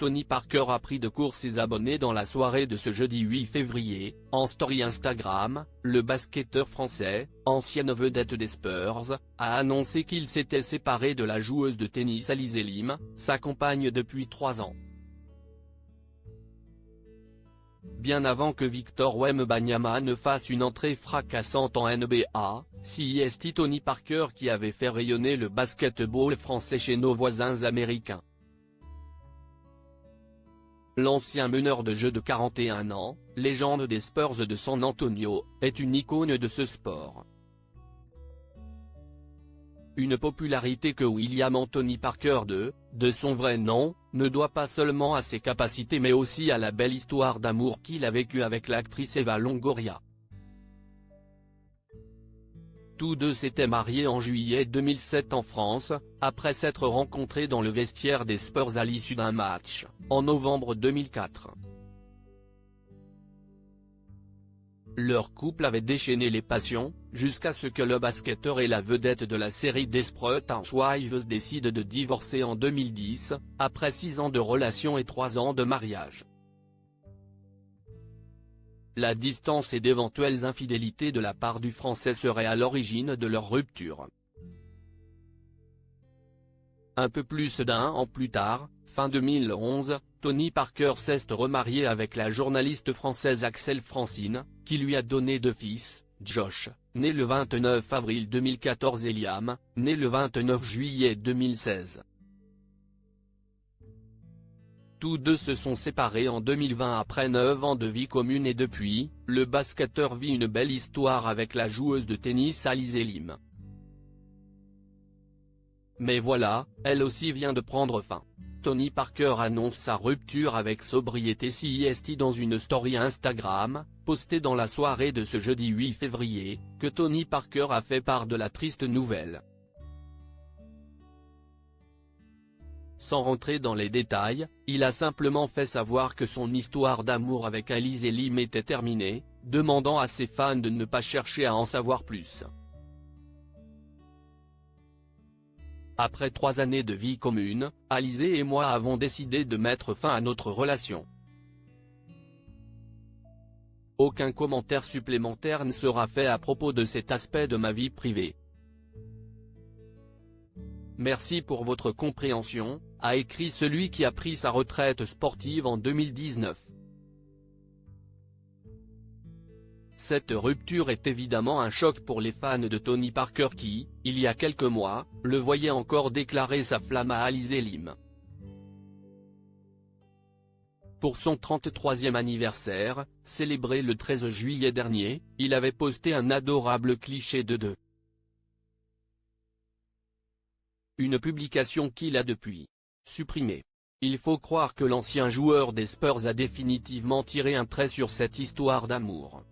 Tony Parker a pris de court ses abonnés dans la soirée de ce jeudi 8 février, en story Instagram. Le basketteur français, ancienne vedette des Spurs, a annoncé qu'il s'était séparé de la joueuse de tennis Alizé Lim, sa compagne depuis 3 ans. Bien avant que Victor Wembanyama ne fasse une entrée fracassante en NBA, c'est Tony Parker qui avait fait rayonner le basketball français chez nos voisins américains. L'ancien meneur de jeu de 41 ans, légende des Spurs de San Antonio, est une icône de ce sport. Une popularité que William Anthony Parker de son vrai nom, ne doit pas seulement à ses capacités mais aussi à la belle histoire d'amour qu'il a vécue avec l'actrice Eva Longoria. Tous deux s'étaient mariés en juillet 2007 en France, après s'être rencontrés dans le vestiaire des Spurs à l'issue d'un match, en novembre 2004. Leur couple avait déchaîné les passions, jusqu'à ce que le basketteur et la vedette de la série Desperate Housewives décident de divorcer en 2010, après 6 ans de relation et 3 ans de mariage. La distance et d'éventuelles infidélités de la part du Français seraient à l'origine de leur rupture. Un peu plus d'1 an plus tard, fin 2011, Tony Parker s'est remarié avec la journaliste française Axelle Francine, qui lui a donné 2 fils, Josh, né le 29 avril 2014 et Liam, né le 29 juillet 2016. Tous deux se sont séparés en 2020 après 9 ans de vie commune et depuis, le basketteur vit une belle histoire avec la joueuse de tennis Alizé Lim. Mais voilà, elle aussi vient de prendre fin. Tony Parker annonce sa rupture avec sobriété dans une story Instagram, postée dans la soirée de ce jeudi 8 février, que Tony Parker a fait part de la triste nouvelle. Sans rentrer dans les détails, il a simplement fait savoir que son histoire d'amour avec Alizé Lim était terminée, demandant à ses fans de ne pas chercher à en savoir plus. Après 3 années de vie commune, Alizé et moi avons décidé de mettre fin à notre relation. Aucun commentaire supplémentaire ne sera fait à propos de cet aspect de ma vie privée. Merci pour votre compréhension, a écrit celui qui a pris sa retraite sportive en 2019. Cette rupture est évidemment un choc pour les fans de Tony Parker qui, il y a quelques mois, le voyaient encore déclarer sa flamme à Alizé Lim. Pour son 33e anniversaire, célébré le 13 juillet dernier, il avait posté un adorable cliché de deux. Une publication qu'il a depuis supprimée. Il faut croire que l'ancien joueur des Spurs a définitivement tiré un trait sur cette histoire d'amour.